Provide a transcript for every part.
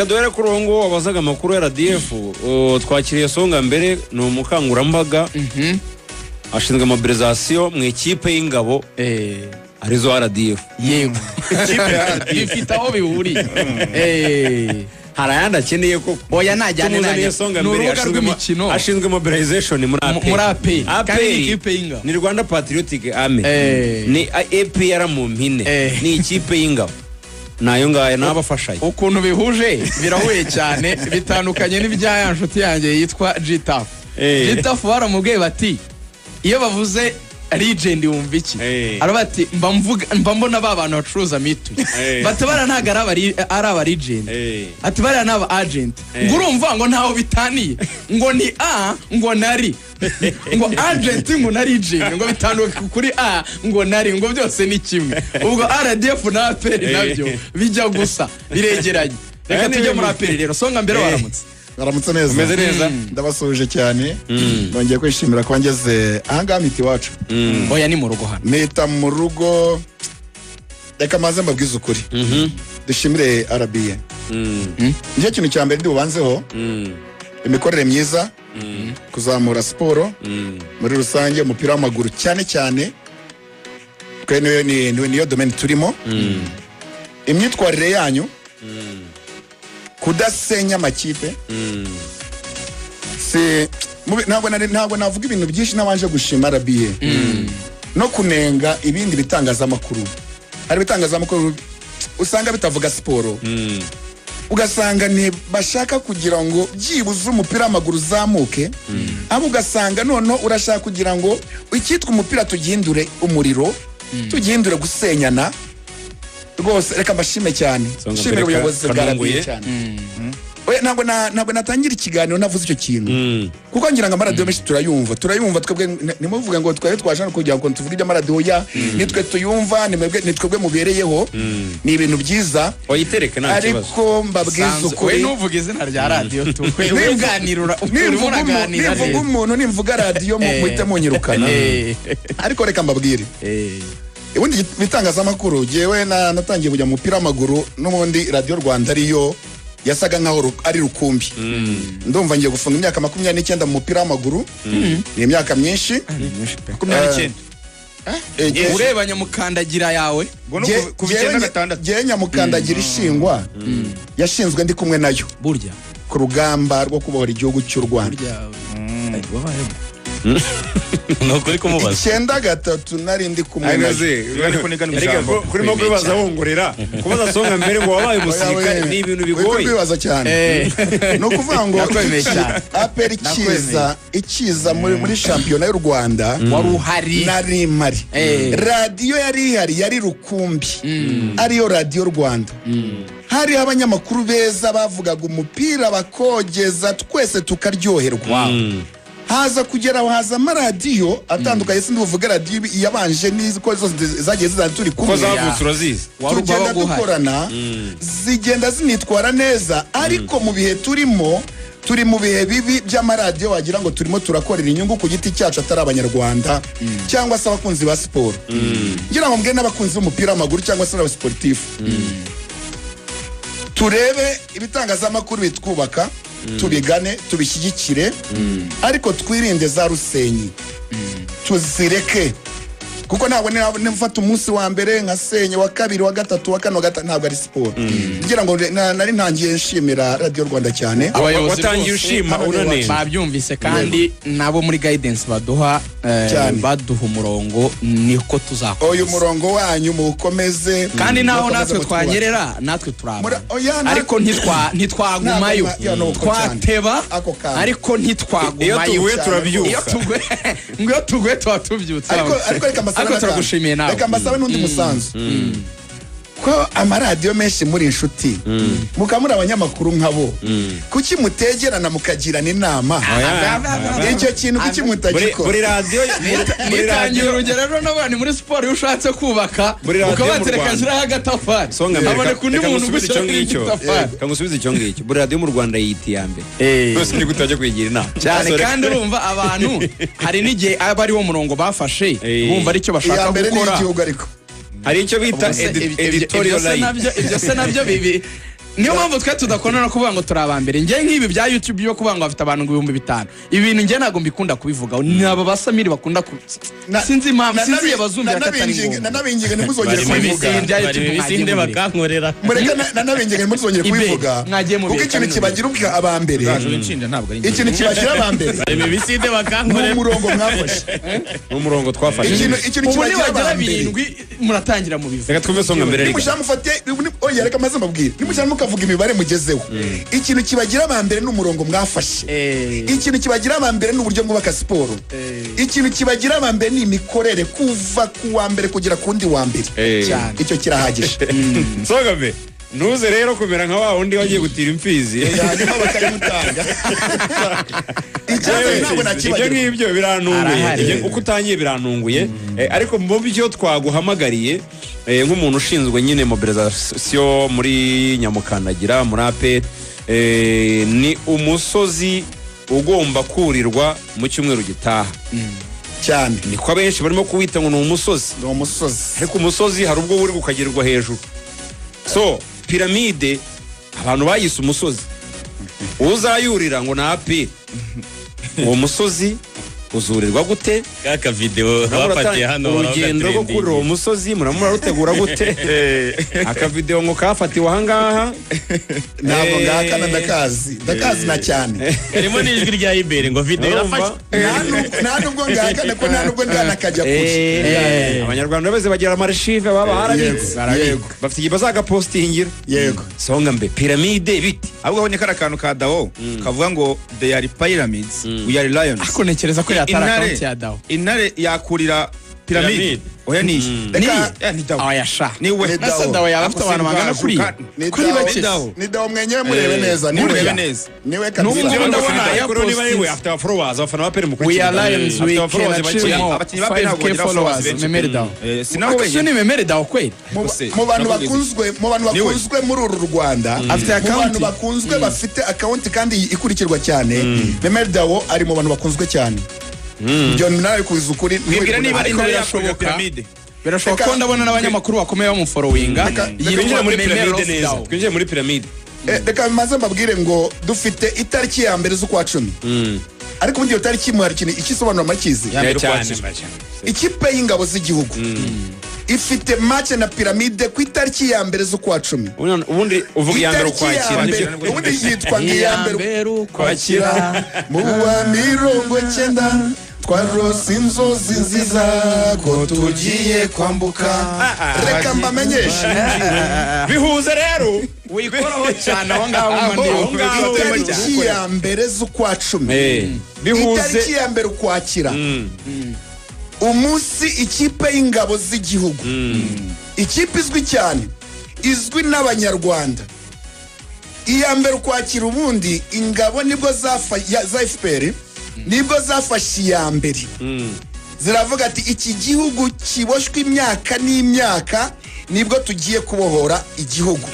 reka duhere ku rongo wabazaga amakuru ya RDF twakiriye Songa mbere ni umukangurambaga ashinzwe mobilisation mu ikipe y'ingabo arizo RDF yego ifite aho bihuriye harayanda akeneye ko oya najyane najya Songa mbere ashinzwe mobilization muri AP kandi ikipe y'ingabo ni Rwanda Patriotic Army ni APR mu mpine ni ikipe y'ingabo nayo ngaya nabafashaye ukuntu bihuje birahuye cyane bitandukanye n'ibya nshuti yanjye yitwa Gitaf Gitaf baramubwiye bati iyo bavuze legend wumva iki arabati mba mbona abantu bacuruza mitu batabara ntago ari aba legend ati bari n'aba agent ngo urumva ngo ntaho bitaniye ngo ni a ngo nari ngo agent ngo nari legend ngo bitanduka kuri a ngo nari ngo byose ni kimwe ubwo RDF na APR nabyo bijya gusa biregeranye reka tujye muri APR rero Songa mbere waramutse Baramutse neza. Umeze neza. Ndabasuje cyane. Nongeye kwishimira ko ngeze ahanga miti wacu. Oya ni mu rugo hano. Nita mu rugo. Reka maze mbabwiza ukuri. Dushimire RBA. Nje kintu cyambere ndi bubanzeho. Imikorere myiza. Kuzamura siporo. Muri rusange umupira w'amaguru cyane cyane. Kwe niyo domain turimo. Imyitwarire yanyu. Kudasenya amakipe se ntabwo navuga ibintu byinshi nabanje gushima RBA no kunenga ibindi bitangazamakuru hari bitangazamakuru usanga bitavuga siporo ugasanga ne bashaka kugira ngo byibuze umupira w'amaguru zamuke abo ugasanga none urashaka kugira ngo ikitwa umupira tugihindure umuriro tugihindure gusenyana rwose reka mbashime cyane shimire ubuyobozi bwa RBA cyane oya ntabwo natangira ikiganiro navuze icyo kintu kuko ngira ngo amaradiyo menshi turayumva twebwe nimuvuga ngo twari twashana kugira ngo tuvuge amaradiyo ya nitwe tuyumva nitwebwe mubereyeho ni ibintu byiza oyitereke nta kibazo ariko mbabwiza ukuri nuvuga izina rya radiyo tuganirura nivuga umuntu nimvuga radiyo muhite munyirukana ariko reka mbabwire ubundi bitangazamakuru jewe natangiye kujya mu mupira w'amaguru n'ubundi Radio Rwanda ariyo yasaga nkaho ari rukumbi ndumva ngiye gufunga imyaka 29 mu mupira w'amaguru ni imyaka myinshi 29 urebanya mukandagira yawe je nyamukandagira ishingwa yashinzwe ndi kumwe nayo burya ku rugamba rwo kubohora igihugu cy'u Rwanda nokuri kumubaza 9 nari ndi kumwe nayo kuri mo kwibaza wongorera kubaza Songa mbere ngo wabaye umusirikare ni ibintu bigoye kwibaza cyane no kuvuga ngo APR ikiza muri championnat y'u Rwanda waruhari nari mari radio yari ihari yari rukumbi ariyo Radio Rwanda hari abanyamakuru beza bavugaga umupira bakogeza twese tukaryoherwa haza kugera haza amaradiyo atandukanye sindi buvuga radiyo yabanje n'iziko zose zagiye zizanturi kumwe tugenda dukorana zigenda zinitwara neza ariko mu bihe turi mu bihe bibi by'amaradiyo wagira ngo turimo turakorera inyungu ku giti cyacu atari abanyarwanda cyangwa se abakunzi ba siporo ngira ngo mbwe n'abakunzi b'umupira w'amaguru cyangwa se n'abasportifu turebe ibitangazamakuru bitwubaka tubigane tubishyigikire ariko twirinde za rusenyi tuzireke kuko ntabwo nifata umunsi wa mbere nkasenye wa kabiri wa gatatu wa kane wa gatanu ntabwo ari siporo ngira ngo nari ntangiye nshimira Radio Rwanda cyane watangiye ushima unane babyumvise kandi nabo muri guidance baduha umurongo niko tuzakora uyu murongo wanyu mukomeze kandi naho natwe twanyerera natwe turaba ariko ntitwagumayo twateba ariko ntitwagumayo iyo tuguye tubyutse ariko turagushimiye nawe reka mbasaba n'undi musanzu ko amaradiyo menshi muri inshuti mukamura abanyamakuru nkabo kuki mutegerana mukagirana inama icyo kintu kuki mutagikora buri radio nitangira urugero rero n'abandi muri siporo ushatse kubaka ukabatereka zira agatafari abone kundi muntu gushaka igitafari kangusubiza icyo ngicyo buri radio mu Rwanda yiti yambe bose ni gutajya kwigira inama cyane kandi urumva abantu hari n'igihe aba ari wo murongo bafashe bumva ari cyo bashaka gukora hari icyo bita editorial line ibyo se nabyo bibi niyo mpamvu twe tudakona no kuvuga ngo turi abambere njye nk'ibi bya YouTube byo kuvuga ngo bafite abantu 5,000 ibi bintu njye ntago mbikunda kubivuga ni aba basamiri bakunda sinzi impamvu sinzi yabazumvira katari ngo nanabinginga nimuzongere kubivuga ibisinde bakankorera mureka nanabinginga nimuzongere kubivuga kuko ikintu kibagira ubwa abambere ikintu kibagira abambere ibisinde bakankorera umurongo mwafashe umurongo twafashe ikintu kibagira abambere muratangira mu bivuga reka twumve songa mbere nimushamufate oya reka maze mbabwire nimushamukavuga imibare mugezeho ikintu kibagira abambere n'umurongo mwafashe ikintu kibagira abambere n'uburyo mwubaka siporo ikintu kibagira abambere ni imikorere kuva ku wa mbere kugera ku wundi wa mbere icyo kirahagije songa ntuze rero kumera nka wa wundi wagiye gutira imfizi hanyuma bakayimutanga ibyo ngibyo birantunguye uko utangiye birantunguye ariko mu byo twaguhamagariye nk'umuntu ushinzwe nyine mobilisation muri Nyamukandagira muri APR ni umusozi ugomba kurirwa mu cyumweru gitaha cyane niko abenshi barimo kuwita ngo ni umusozi ariko umusozi hari ubwo uri gukagirirwa hejuru so piramide abantu bayise umusozi uzayurira ngo na APR uwo musozi uzurirwa gute kaka video bafatiye hano urugendo rwo kuri uwo musozi muramura rutegura gute aka video ngo kafatiwe ahangaha ntabwo ngakana ndakazi na cyane harimo n'ijwi rya Ibere ngo video irafashe nta nubwo ngakana ko nta nubwo ndanakajya kure abanyarwanda bose bagira amarchive baba harabitse bafite igihe bazagapostingira yego songa mbe piramide biti ahubwo abonye kara kantu ka Dao kavuga ngo they are pyramids we are lions ako nekereza ko yatara account ya Dao intare yakurira piramide oya ni Dao yasha niwe nasa Dao yafite abantu bangana kuri ni Dao mwenyewe murebe neza niwe kabisa ndabona yakuru niba niwe after followers afana bapere mu we are lions we can achieve more abakinyi ba Pele ntabwo bagira followers memere Dao sinaho wenyine ni memere Dao kweli mu bantu bakunzwe muri uru Rwanda afite account mu bantu bakunzwe bafite account kandi ikurikirwa cyane memere Dao ari mu bantu bakunzwe cyane John nawe kuza ukuri mwibwira niba ari yakurira piramide birashoboka ko ndabona n'abanyamakuru bakomeye bamufollowinga twinjiye muri piramide reka maze mbabwire ngo dufite itariki ya mbere z'ukwa 10 ariko ubundi iyo tariki hari ikintu ikisobanura makizi ikipe y'ingabo z'igihugu ifite match na piramide ku itariki ya mbere z'ukwa 10 ubundi uvuga ya mbere ukwakira ubundi yitwa iya mbere ukwakira mu wa 90 twarose inzozi nziza ko tugiye kwambuka reka mbamenyeshe bihuze rero wikoraho cyane aho ngaho itariki ya mbere z'ukwa 10 bihuze itariki ya mbere ukwakira umunsi ikipe y'ingabo z'igihugu ikipe izwi cyane izwi n'abanyarwanda iya mbere ukwakira ubundi ingabo nibwo za FPR nibwo zafashe iya mbere ziravuga ati iki gihugu kiboshwe imyaka n'imyaka nibwo tugiye kubohora igihugu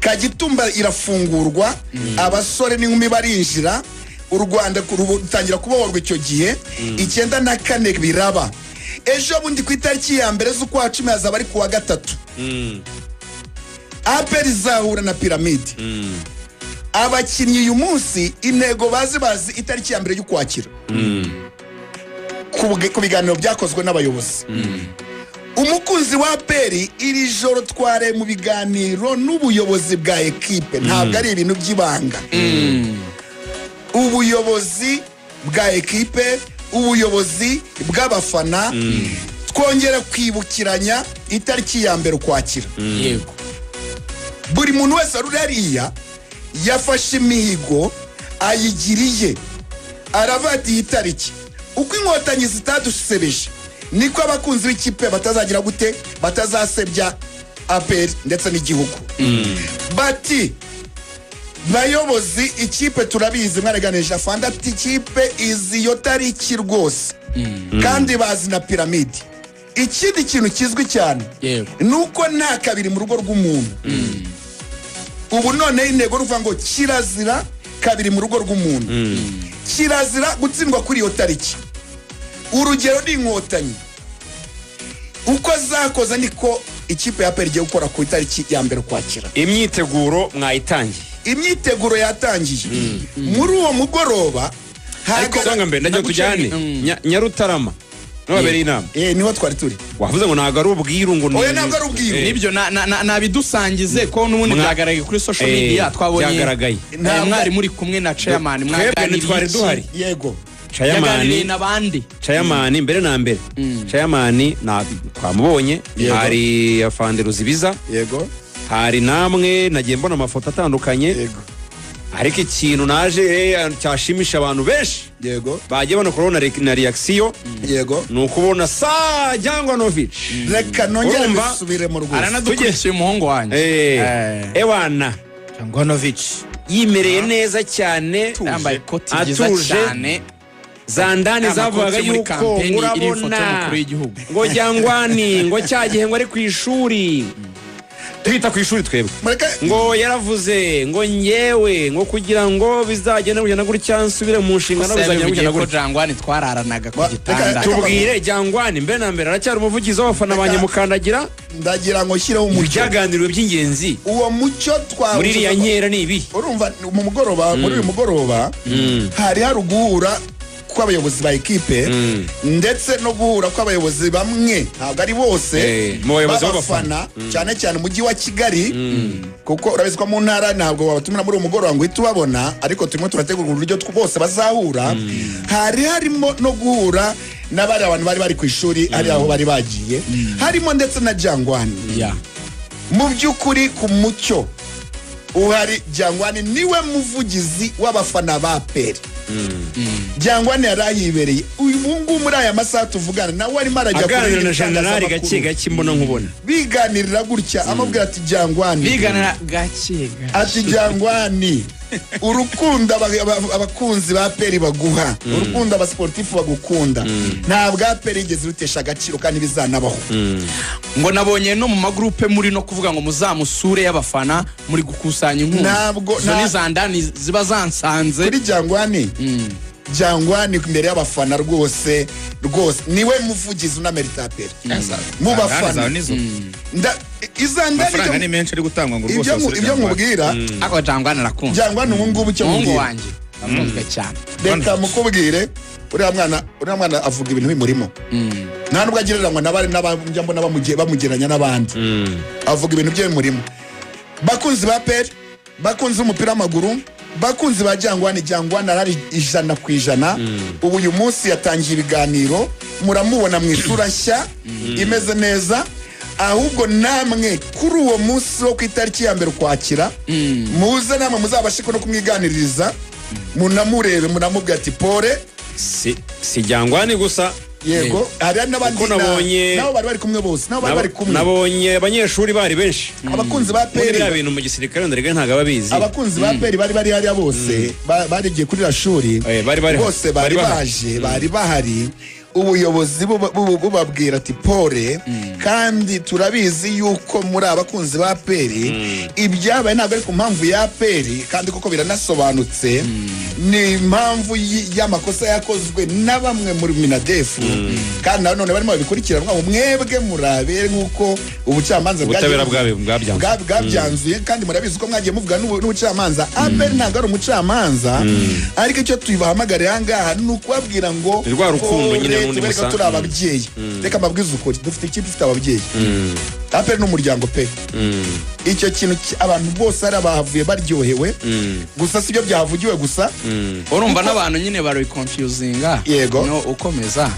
Kagitumba irafungurwa abasore n'inkumi barinjira u Rwanda rutangira kubohorwa icyo gihe 94 biraba ejo bundi ku itariki ya mbere z'ukwa 10 hazaba ari kuwa 3 APR izahura na piramide abakinnyi uyu munsi intego bazi itariki ya mbere y'ukwakira ku biganiro byakozwe n'abayobozi umukunzi wa APR iri joro tware mu biganiro n'ubuyobozi bwa ekipe ntabwo ari ibintu by'ibanga ubuyobozi bwa ekipe ubuyobozi bw'abafana twongera kwibukiranya itariki ya mbere ukwakira yego buri muntu wese ari hariya yafashe imihigo ayigiriye aravati iyi tariki uko inkotanyi zitadusebeje niko abakunzi b'ikipe batazagira gute batazasebya APR ndetse n'igihugu bati bayobozi ikipe turabizi mwaraganisha fanda ikipe izi yo tariki rwose kandi bazi na piramide ikindi kintu kizwi cyane nuko nta kabiri mu rugo rw'umuntu ubu none intego ruvuga ngo kirazira kabiri mu rugo rw'umuntu kirazira gutsindwa kuri iyo tariki urugero ni inkotanyi uko zakoze niko ikipe ya APR igiye gukora ku itariki ya mbere Ukwakira. Imyiteguro mwayitangiye. Imyiteguro yatangiye muri uwo mugoroba. Ariko sanga mbere ndajya tujyane Nyarutarama nababere inama. Niho twari turi. Wavuze ngo ntago ari ubwiru ngo oya ntabwo ari ubwiru. Nibyo nabidusangize ko n'ubundi byagaragaye kuri social media twabonye. Byagaragaye. Mwari muri kumwe na chairman mwaganiriye twari duhari. Yego. Chairman n'abandi. Chairman mbere na mbere. Chairman na twamubonye hari afande Ruzibiza. Yego. Hari namwe nagiye mbona amafoto atandukanye. Yego. Ariko ikintu naje cyashimisha abantu benshi. Yego. Bagiye bana corona na reaction. Yego. Nukubona Jangwanovic. Reka nongere bisubire mu Rwanda. Aranadukurikiye umuhungu wanjye. Ewana Jangwanovic yimereye neza cyane. Yambaye ikoti ryiza cyane. Zandani zavugaga yuko murabona ngo Jangwani ngo cyagihe ngo ari ku ishuri. Twita ku ishuri twebwe ngo yaravuze ngo nyewe ngo kugira ngo bizagenda kujyana gutya nsubire mu nshingano bizagenda kujyana gutya. Jangwani twararanaga ku gitanda. Tubwire Jangwani mbere na mbere aracyari umuvugizi w'abafana ba Nyamukandagira. Ndagira ngo shyireho umucyo. Byaganiriwe by'ingenzi. Uwo mucyo twa muri iriya nkera ni ibi. Urumva mu mugoroba muri uyu mugoroba hari guhura kw'abayobozi ba ekipe ndetse no guhura kw'abayobozi bamwe ntabwo ari bose b'abafana cyane cyane umujyi wa Kigali kuko urabizi ko mu ntara ntabwo wabatumira muri uwo mugoroba ngo uhite ubabona ariko turimo turategura uburyo bose bazahura. Harimo no guhura n'abari abantu bari ku ishuri hari aho bari bagiye harimo ndetse na Jangwani. Mu by'ukuri ku mucyo uhari Jangwani niwe muvugizi w'abafana ba APR. Jangwani yarayibereye uyu mungu muri aya masaha tuvugana nawe arimo arajya aganira na General gake mbona nkubona biganirira gutya amubwira ati Jangwani biganira gake ati Jangwani urukundo abakunzi ba APR baguha urukundo abasportifu bagukunda ntabwo APR igeze rutesha agaciro kandi bizanabaho. Ngo nabonye no mu magroupe muri no kuvuga ngo muzamusure y'abafana muri gukusanya inkunga. Ntabwo ni Zandani ziba zansanze kuri Jangwani. Jangwani imbere y'abafana rwose niwe muvugizi unamerita APR mu bafana. Izandani ni menshi ari gutangwa ngo rwose ibyo mubwira ako Jangwani arakunze. Jangwani ubu ngubu cyo umuhungu wanjye akunzwe cyane. Reka mukubwire uriya mwana avuga ibintu bimurimo nta nubwo agereranywa n'abandi mbona bamugeranya n'abandi. Avuga ibintu bye bimurimo. Bakunzi ba APR bakunzi umupira w'amaguru bakunzi ba Jangwani arari 100%. Ubu uyu munsi yatangiye ibiganiro muramubona mu isura nshya imeze neza. Ahubwo namwe kuri uwo munsi wo ku itariki ya mbere Ukwakira muze namwe muzabashiko no kumwiganiririza munamurebe munamubwira ati pore si Jangwani gusa. Yego hari n'abandi nabo bari kumwe bose nabonye abanyeshuri bari benshi abakunzi ba APR bya bintu mu gisirikare ndarega ntaga babizi. Abakunzi ba APR bari hariya bose barigiye kuri rashuri bose bari baje bari bahari. Ubuyobozi bubabwira ati pore kandi turabizi yuko muri abakunzi ba APR ibyabaye ntabwo ari ku mpamvu ya APR kandi kuko biranasobanutse ni impamvu y'amakosa yakozwe na bamwe muri Minadefu kandi none barimo babikurikiranwa mwebwe murabere nk'uko ubucamanza bwabyanzuye kandi murabizi ko mwagiye muvuga n'ubucamanza. APR ntabwo ari umucamanza ariko icyo tubahamagariye ahangaha ni ukubabwira ngo rwa rukundo nyine tubereka turi ababyeyi. Reka mbabwize ukuri dufite ikipe ifite ababyeyi. APR n'umuryango pe. Icyo kintu abantu bose ari abahavuye baryohewe gusa sibyo byavugiwe gusa. Urumva n'abantu nyine bari confusinga. Yego no ukomeza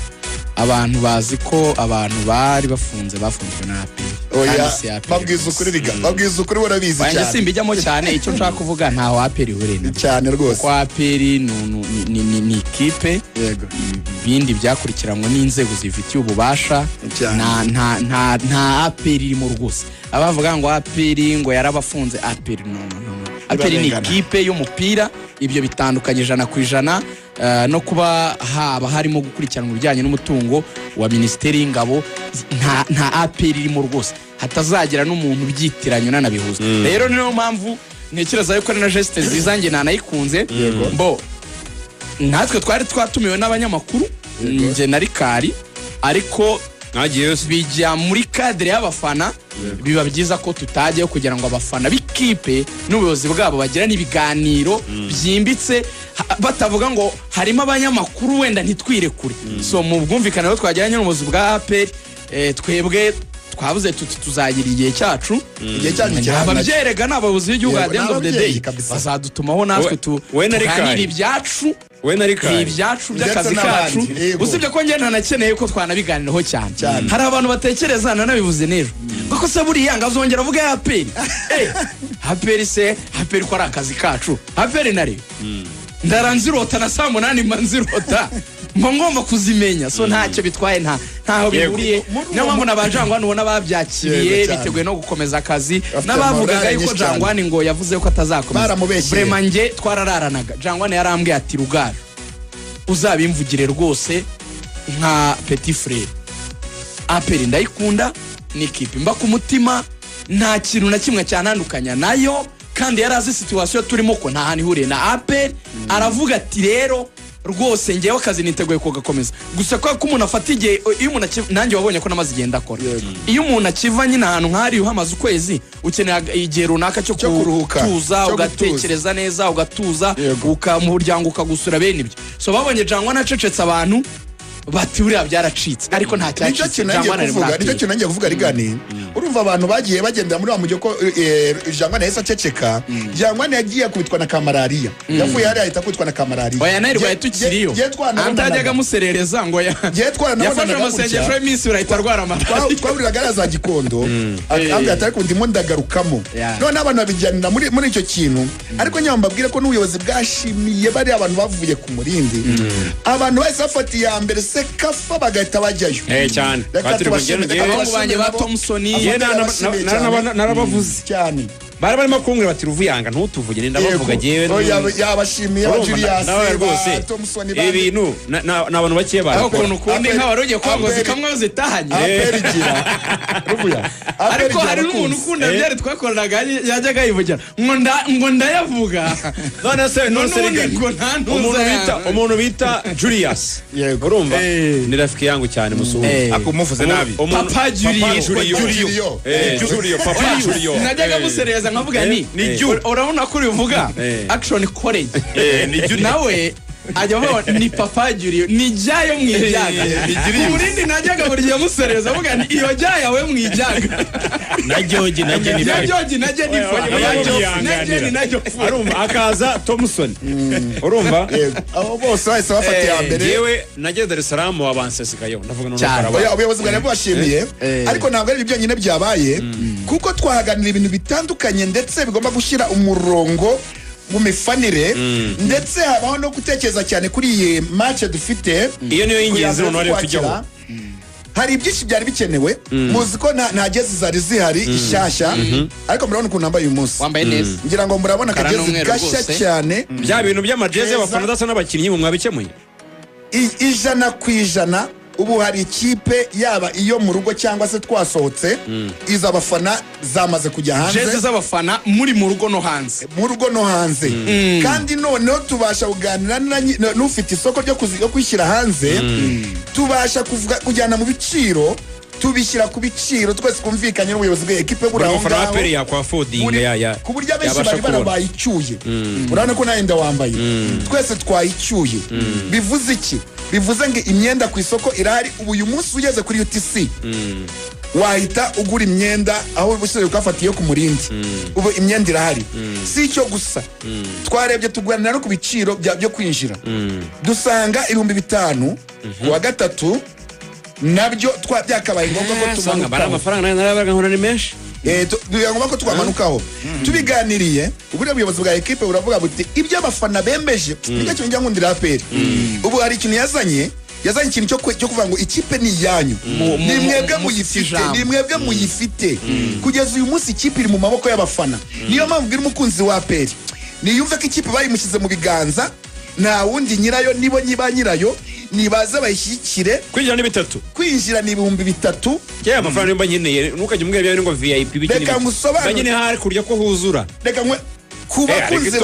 abantu bazi ko abantu bari bafunzwe na APR. Oya babwiza ukuri barabizi cyane. Wanje simbijyamo cyane icyo nshaka kuvuga ntaho APR ihurena cyane rwose. Kwa APR ni ikipe bindi byakurikiranwe n'inzego zifitiye ububasha nta APR irimo rwose. Abavuga ngo APR ngo yarabafunze APR no. APR ni ikipe y'umupira ibyo bitandukanye 100% no kuba haba harimo gukurikirana ibijyanye n'umutungo wa Minisiteri y'Ingabo nta APR irimo rwose hatazagira n'umuntu byitiranye nanabihuza. Rero niyo mpamvu ntekereza yuko na geste nziza nge nanayikunze mbo natwe twari twatumiwe n'abanyamakuru nge na Rikari ariko bijya muri cadre y'abafana biba byiza ko tutajyayo kugira ngo abafana b'ikipe n'ubuyobozi bwabo bagirane ibiganiro byimbitse batavuga ngo harimo abanyamakuru wenda ntitwirekure so mu bwumvikane rero twagiranye n'ubuyobozi bwa APR twebwe twavuze tuti tuzagira igihe cyacu ababyerega n'abayobozi b'igihugu at the end of the day bazadutumaho natwe tuganira ibyacu ibyacu by'akazi kacu usibye ko ngenda nakeneye ko twanabiganiraho cyane hari abantu batekereza nanabivuze n'ejo kuko se buriya ngazongera avuga APR APR ko ari akazi kacu APR nari ndaranzirota na saa 8 manzirota mba ngomba kuzimenya so ntacyo bitwaye ntaho bihuriye niyo mpamvu n'abajangwani ubona babyakiriye biteguye no gukomeza akazi n'abavugaga yuko Jangwani ngo yavuze ko atazakomeza vraiment nge twarararanaga Jangwani yarambwiye ati Rugaju uzabimvugire rwose nka petit frère APR ndayikunda n'ikipe mba ku mutima nta kintu na kimwe cyanandukanya nayo kandi yarazi situation turimo ko nta hani huriye na APR aravuga ati rero rwose ngewe akazi niteguye kugakomeza gusa ko umuntu afata igihe iyo umuntu nanjye wabonye ko namaze igenda akora iyo umuntu akiva nyine ahantu nk'ari uhamaze ukwezi ukeneye igihe runaka cyo kuruhuka ugatekereza neza ugatuza ukamuryango ukagusura bene ibyo so babonye Jangwani acecetse abantu bati buriya byaracitse ariko nta cyacitse nicyo kintu nanjye kuvuga rigani urumva abantu bagiye bagendera muri wa mujyo ko Jangwani yahise aceceka Jangwani yagiye kubitwa na kamarariya yavuye hari ahita kubitwa na kamarariya oya narirwaye tukiriyo antajyaga muserereza ngo yafashe amasengesho y'iminsi urahita arwara amatwi twaburaga za Gikondo ambye atari ko ndimo ndagarukamo none abantu babijyanira muri icyo kintu ariko nyambabwire ko n'ubuyobozi bwashimiye bari abantu bavuye ku murindi abantu bahise bafatiye ya mbere kafa bagahita bajyayo cyane abahungu banjye ba Thompson narabavuze cyane bari barimo kumbwira bati Ruvuyanga ntutuvuge ndabavuga jewe yabashimiye ba Julius rwose Thompson ibintu n'abantu bakiye aho kuntu kundi nk'abarogiye kwagoze kamwe zitahanye ariko hari n'umuntu ukunda byari twakoranaga yajyaga yivugira ngo ndayavuga none se umuntu bita Julius urumva ni rafiki yangu cyane musuhu akumuvuze nabi Papa Julio Papa Julio najyaga musereza nkavuga ni urabona ko uvuga action college nawe ajya avuga ni Papa Julio ni jyayo mwijyaga umurindi najyaga buri gihe musereza avuga ni iyo jyayo we mwijyaga na George arumva akaza Thompson urumva abo bose bahise bafatiye ya mbere yewe najye Dar es Salaam wabansesikayo ndavuga no karaba ubuyobozi bwari bwashimiye ariko ntabwo ari ibyo nyine byabaye kuko twahaganira ibintu bitandukanye ndetse bigomba gushyira umurongo mu mifanire ndetse habaho no gutekereza cyane kuri iyi match dufite iyo niyo y'ingenzi none tujyaho hari ibyinshi byari bikenewe muzi ko nta gezi zari zihari ishyashya ariko murabona ukuntu nambaye uyu munsi wambaye neza ngira ngo murabona akagezi gashya cyane bya bintu by'amajezi y'abafana udasa n'abakinnyi mu mwabikemuye 100% ubu hari ikipe yaba iyo mu rugo cyangwa se twasohotse iza abafana zamaze kujya hanze jezi z'abafana muri mu rugo no hanze kandi noneho tubasha kuganira n'ufite isoko ryo kwishyira hanze tubasha kujyana mu biciro tubishyira ku biciro twese kumvikanye n'ubuyobozi bw'ekipe buraho ngaho yakwa fooding ku buryo abenshi bari barabayicyuye urabona ko nayo ndawambaye twese twayicyuye bivuze iki bivuze ngo imyenda ku isoko irahari ubu uyu munsi ugeze kuri UTC wahita ugura imyenda aho ubushoboye ukafatiye ku murindi ubu imyenda irahari si icyo gusa twarebye tuganira no ku biciro byo kwinjira dusanga 5,000 wa gatatu nabyo byakabaye ngombwa ko tumanuka bara amafaranga narabaga nkora ni menshi ngombwa ko twamanukaho tubiganiriye ubure buyobozi bwa equipe buravuga buti ibyo abafana bemeje nicyo kintu njya nkundira APR ubu hari ikintu yazanye ikintu cyo kuvuga ngo ikipe ni yanyu ni mwebwe muyifite kugeza uyu munsi ikipe iri mu maboko y'abafana niyo mpamvu bwira umukunzi wa APR niyumve ko ikipe bayimushyize mu biganza nta wundi nyirayo nibo nyiba nyirayo nibaza bayishyikire kwinjira ni 3 kwinjira ni 3,000 cyaya amafaranga nimba nkeneye nukajye umwebye ngo VIP bikini reka musobanure banyine hari kurya ko huzura reka kuba kunze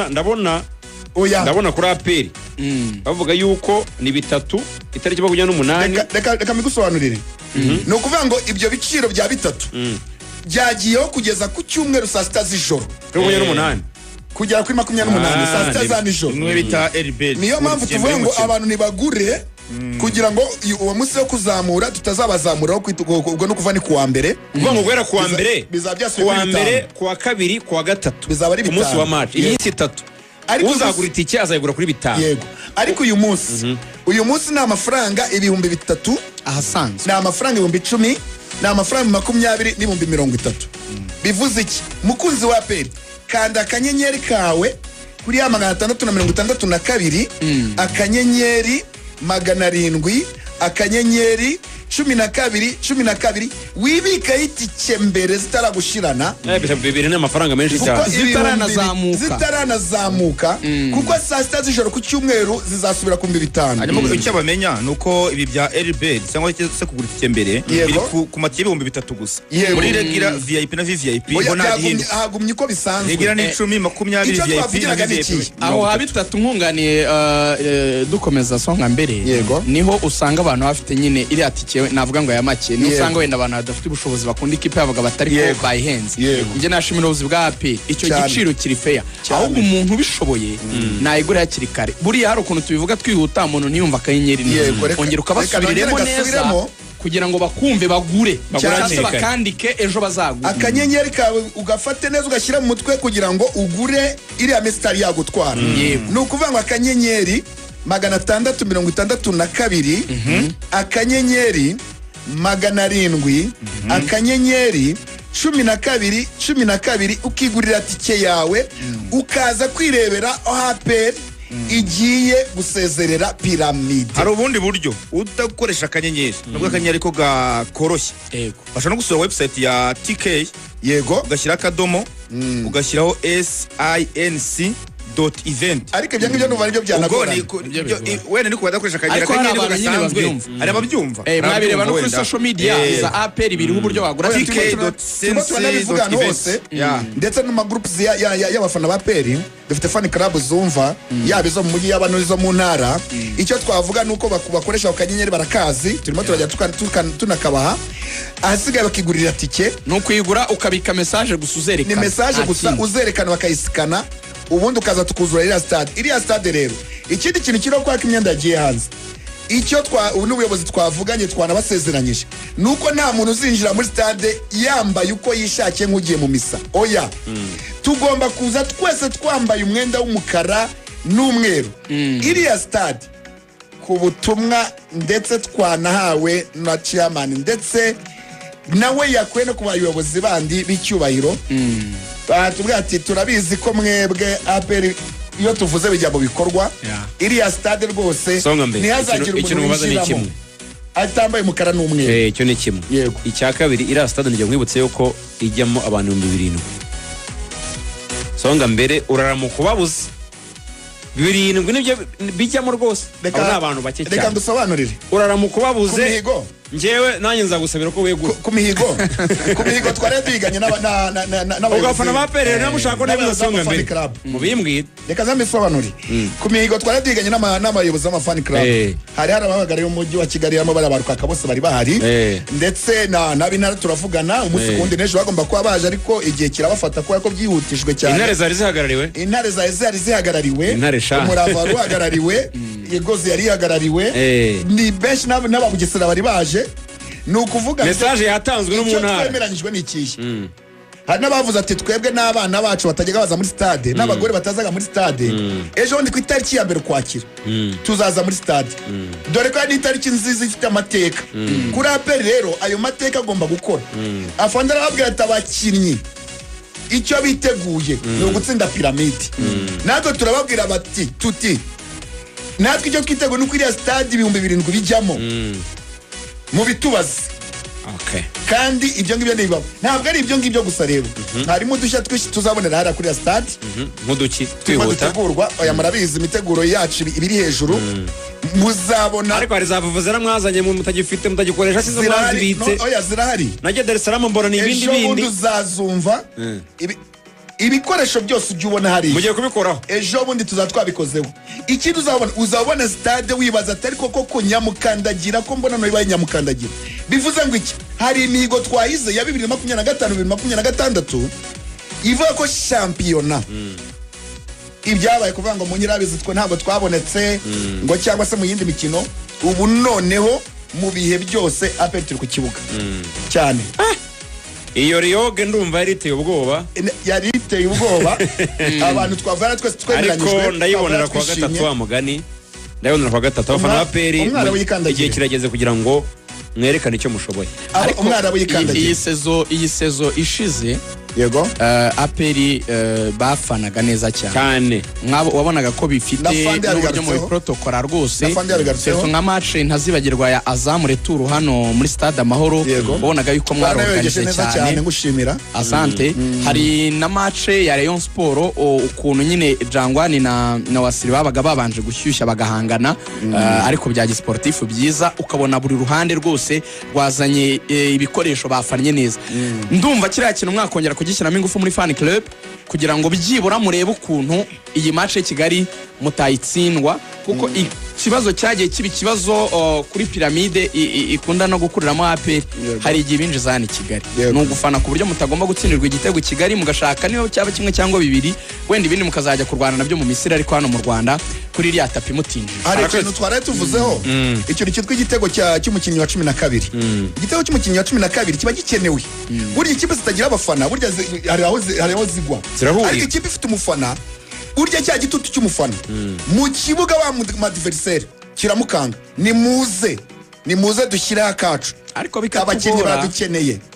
ndabona kuri APR bavuga yuko ni bitatu itariki 28. Reka mbigusobanurire. Ni ukuvuga ngo ibyo biciro bya bitatu byagiyeho kugeza ku cyumweru saa sita z'ijoro 28 kugera kuri 28 saa sita za nijoro. Imwe bita Elbel. Niyo mpamvu tuvuga ngo abantu ntibagure kugira ngo uwo munsi wo kuzamura tutazabazamuraho ubwo no kuva ni kuwa mbere. Ubwo ngo guhera kuwa mbere, kuwa mbere, kuwa kabiri, kuwa gatatu bizaba ari bitanu. Umunsi wa match iminsi 3. Uzagura itike azayigura kuri bitanu. Yego. Ariko uyu munsi ni amafaranga ibihumbi 3 ahasanzwe. Ni amafaranga ibihumbi 10, ni amafaranga 20 n'ibihumbi 30. Bivuze iki? Mukunzi wa APR kanda akanyenyeri kawe kuri ya 662 akanyenyeri 700 akanyenyeri 12 wibika itike mbere zitaragushirana. Bibiri ni amafaranga menshi cyane zitaranazamuka kuko saa sita z'ijoro ku cyumweru zizasubira ku 500. Hanyuma icyo bamenya nuko ibi bya Elbel cyangwa se kugura itike mbere biri ku matike 3,000 gusa. Muri regular VIP na VVIP bona hagumye uko bisanzwe. Regular ni 10, 20 VIP na VVIP. Aho habitatu nkunganiye dukomeza songa mbere niho usanga abantu bafite nyine iri atike navuga ngo ya make ni usanga wenda abantu badafite ubushobozi bakunda ikipe yavuga batari ko bayihenze. Nje nashimira ubuzi bwa AP icyo giciro kiri fair. Ahubwo umuntu ubishoboye nayigura hakiri kare. Buriya hari ukuntu tubivuga twihuta umuntu ntiyumva akanyenyeri ongera ukabasubiremo neza kugira ngo bakumve bagure cyangwa bakandike ejo bazagura. Akanyenyeri kawe ugafate neza ugashyira mu mutwe kugira ngo ugure iriya mestari yagutwara. Ni ukuvuga ngo akanyenyeri 662 akanyenyeri 700 akanyenyeri 12 ukigurira tike yawe ukaza kwirebera APR igiye gusezerera piramide. Hari ubundi buryo udakoresha akanyenyeri nubwo akanyenyeri ko gakoroshye. Bashaka no gusura website ya TK ugashyira akadomo ugashyiraho SINC.event. Ariko ibyo ngibyo numva nibyo byanagora. Wenda ni kubadakoresha akanyenyeri gasanzwe. Ari ababyumva. Mwabireba no kuri social media za APR biriho uburyo wagura TK.sense ndetse no magroups y'abafana ba APR dufite fan club zumva yaba izo mu mujyi y'abantu izo mu ntara. Icyo twavuga nuko bakoresha akanyenyeri barakazi turimo turajya tunakabaha ahasigaye bakigurira tike no kuyigura ukabika message gusa uzerekana. Ni message gusa uzerekana bakayisikana ubundi ukaza tukuzura iriya stade rero. Ikindi kintu kiro kwa imyenda yagiye hanze icyo n'ubuyobozi twavuganye twanabasezeranyije nuko nta muntu uzinjira muri stade yambaye uko yishakiye nk'ugiye mu misa. Oya tugomba kuza twese twambaye umwenda w'umukara n'umweru. Iriya stade ku butumwa ndetse twanahawe na chairman ndetse nawe yakwe no ku bayobozi bandi b'icyubahiro batubwira ati turabizi ko mwebwe APR iyo tuvuze bijya mu bikorwa. Iriya stade rwose ntihazagira umuntu wishyiramo atambaye umukara n'umweru. Icyo ni kimwe. Icya kabiri iriya stade nijya mwibutse yuko ijyamo abantu 7,000. Songa mbere uraramuka ubabuze 7 nibyo bijyamo rwose. Abo ni abantu bake cyane. Reka ngusobanurire. Uraramuka ubabuze njyewe nanjye nzagusabira ko wegura ku mihigo twari duhiganye n'abafana ba APR n'amushaka ko nabizo Songa mbere mu bimbwira. Reka zambisobanurire. Ku mihigo twari duhiganye n'abayobozi b'amafan club hari ababagariye umujyi wa Kigali yamo barabaruka bose bari bahari ndetse n'abintara turavugana umunsi kundi n'ejo bagomba kuba baje ariko igihe kirabafata ko byihutishwe cyane. Intare zari zihagarariwe umurava wari uhagarariwe Yegozi yari ihagarariwe ni benshi n'ababugesera bari baje. Ni ukuvuga message yatanzwe no mu ntara twemeranyijwe n'ikihe. Hari n'abavuze ati twebwe n'abana bacu batajyaga baza muri stade n'abagore batazaga muri stade ejo ndi ku itariki ya mbere Ukwakira tuzaza muri stade dore ko ari itariki nziza ifite amateka kuri APR. Rero ayo mateka agomba gukora afandara babwira ati abakinnyi icyo biteguye ni ugutsinda piramide. Natwe turababwira bati tuti natwe icyo twiteguye nuko iriya stade 7,000 bijyamo mu bitubazi. Kandi ibyo ngibyo niba ntabwo ari ibyo ngibyo gusa rero harimo udushya twinshi tuzabonera hariya kuri stade nk'uduki twihuta. Oya murabizi imiteguro yacu ibiri hejuru muzabona. Ariko hari zavuvuzera mwazanye mu mutagifite mutagikoresha sizo mwazibitse. Oya zirahari. Najye Dar es Salaam mbona ni ibindi uzazumva ibikoresho byose ujya ubona hari mugiye kubikoraho ejo bundi tuzatwabikozeho ikindi uzabona stade wibaza atari koko nyamukandagira ko mbona no ibaye nyamukandagira bivuze ngo iki hari imihigo twahize ya 2025-2026 ivuga ko shampiyona ibyabaye kuvuga ngo mu nyirabizi twe ntabwo twabonetse ngo cyangwa se mu yindi mikino ubu noneho mu bihe byose apetire ku kibuga cyane iyo riyoge ndumva yariteye ubwoba abantu twavana twese twemeranyijwe ariko ndayibonera kwa gatatu wa mugani ndayibonera kwa gatatu abafana ba peri igihe kirageze kugira ngo mwerekane icyo mushoboye ariko umwana wikandagiye iyi sezo ishize yego aperi bafanaga neza cyane wabonaga ko bifite n'uburyo mu protocol rwose sezo nka match ntazibagirwa ya Azam Retour hano muri stade Amahoro wabonaga yuko mwaroganije cyane ngushimira asante hari na match ya Rayon Sport ukuntu nyine Jangwani na Wasiri babaga babanje gushyushya bagahangana ariko bya gisportif byiza ukabona buri ruhande rwose rwazanye ibikoresho bafanye neza ndumva kiriya kintu mwakongera kugishyiramo ingufu muri fan club kugira ngo byibura murebe ukuntu iyi match Kigali mutayitsindwa kuko ikibazo cyagiye kiba ikibazo kuri piramide ikunda no gukuriramo APR hari igihe binjiza hano Kigali no gufana ku buryo mutagomba gutsindirwa igitego Kigali mugashaka niyo cyaba kimwe cyangwa bibiri wenda ibindi mukazajya kurwana nabyo mu Misiri ariko hano mu Rwanda kuri iriya tapi mutinjije hari ikintu twaraye tuvuzeho ikintu cyitwa igitego cy'umukinnyi wa 12 igitego cy'umukinnyi wa 12 kiba gikenewe burya ikipe zitagira abafana burya hari aho zigwa ariko ikipe ifite umufana urya cya gitutu cy'umufana mu kibuga wa adversaire kiramukanga ni muze dushyira akacu ariko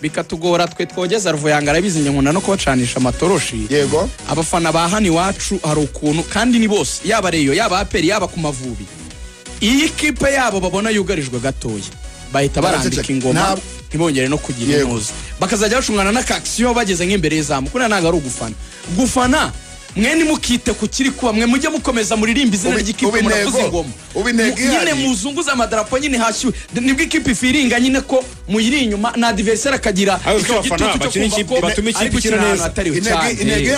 bikatugora twe twogeza Ruvuyanga arabizinye nkunda no kubacanisha amatoroshi yego abafana ba hani wacu hari ukuntu kandi ni bose yaba Reyo yaba APR yaba ku Mavubi iyi kipe yabo babona yugarijwe gatoya bahita barandika ingoma ntibongere no kugira inoze bakazajya bashungana na kaksiyo bageze nk'imbere y'izamu kuna ntago ari gufana mwene mukite ku kiri kuba mwe mujye mukomeza muririmba izina ry'ikipe muravuza ingoma nyine muzunguza amadarapo nyine hashyuwe nibwo ikipe ifiringa nyine ko muyiri inyuma na adversaire akagira icyo gitutu cyo kumva ko batuma ikipe ikina neza intege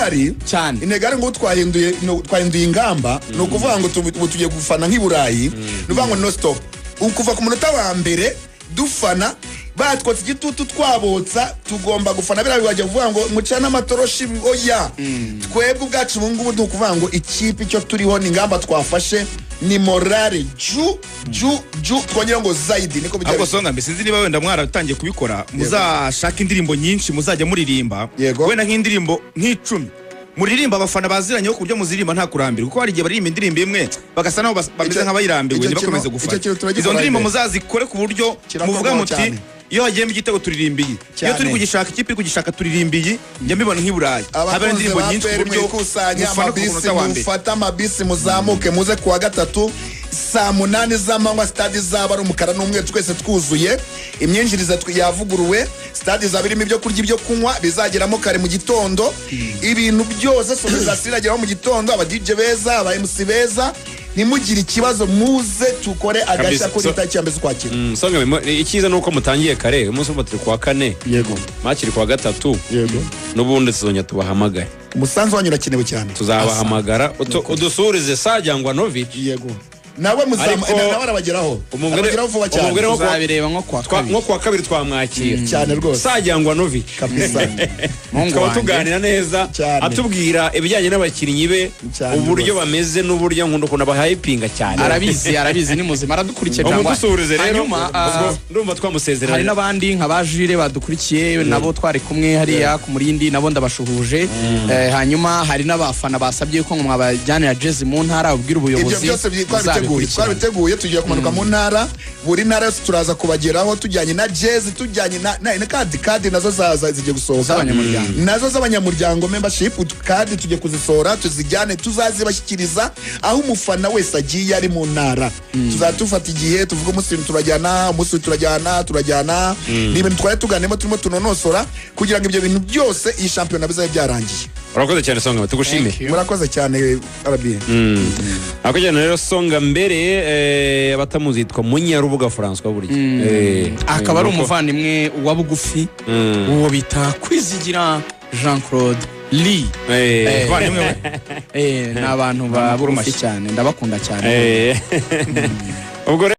ari ngo twahinduye ingamba no kuvuga ngo tugiye gufana nk'iburayi no kuvuga ngo no stop ukuva ku munota wa mbere dufana batwotse igitutu twabotsa tugomba gufana bira bibajya kuvuga ngo mucana amatoroshi oya twebwe ubwacu ubungubu ntukuvuga ngo ikipe icyo turiho ni ingamba twafashe ni morale ju twongera ngo zaidi niko bijya ahubwo songa mbese nzi niba wenda mwaratangiye kubikora muzashaka indirimbo nyinshi muzajya muririmba wenda nk'indirimbo nk'icumi muririmba abafana baziranye ko kubyo muziririmba nta kurambira kuko hari igihe baririmba indirimbo imwe bagasa naho bameze nk'abayirambiwe ntibakomeze gufana izo ndirimbo muzazikore ku buryo muvuga muti iyo hagiye mu gitego turirimbiye iyo turi kugishaka ikipe kugishaka turirimbiye njya mbibona nk'iburayi habe indirimbo nyinshi ku buryo mufata amabisi muzamuke muze kuwa gatatu saa 8 z'amanywa stade zaba ari umukara n'umweru twese twuzuye imyinjiriza yavuguruwe stade zaba irimo ibyo kurya ibyo kunywa bizageramo kare mu gitondo ibintu byose sonorizasirageraho mu gitondo aba DJ beza aba MC beza nimugire ikibazo muze tukore agashya kuri tariki ya mbere kwakira songa ikiza nuko mutangiye kare umunsi wo turi kwa 4 yego makiri kwa 3 yego nubundi tuzonya tubahamagaye umusanzu wanyu urakenewe cyane tuzabahamagara udusurize Sajyangwa Novic yego nawe arabageraho vuba cyane uzabireba nko kwa kabiri twamwakira cyane rwose Sajyangwa Novic kabisa tukaba tuganira neza atubwira ibijyanye n'abakinnyi be uburyo bameze n'uburyo nkunda kuna bahayipinga cyane arabizi ni muzima aradukurikiye cyangwa hanyuma ndumva twamusezerera hari n'abandi nka bajire badukurikiye nabo twari kumwe hariya ku murindi nabo ndabashuhuje hanyuma hari n'abafana basabye ko mwabajyanira jazz mu ntara ubwira ubuyobozi twabiteguye tugiye kumanuka mu ntara buri ntara yose turaza kubageraho tujyanye na jazz tujyanye na kadi nazo zigiye gusohoka nazo z'abanyamuryango membership kadi tugiye kuzisohora tuzijyane tuzazibashyikiriza aho umufana wese agiye ari mu ntara tuzatufata igihe tuvuga umunsi turajyana ni ibintu twari tuganemo turimo tunonosora kugira ngo ibyo bintu byose iyi shampiyona bizabe byarangiye urakoze cyane Songa tugushimiye murakoze cyane arabiye akujyana rero Songa mbere abatamuzi yitwa Munyarubuga François burya akaba ari umuvandimwe wa bugufi uwo bita Kwizigira Jean Claude Lee bavandimwe ni abantu baburumashi cyane ndabakunda cyane ubwo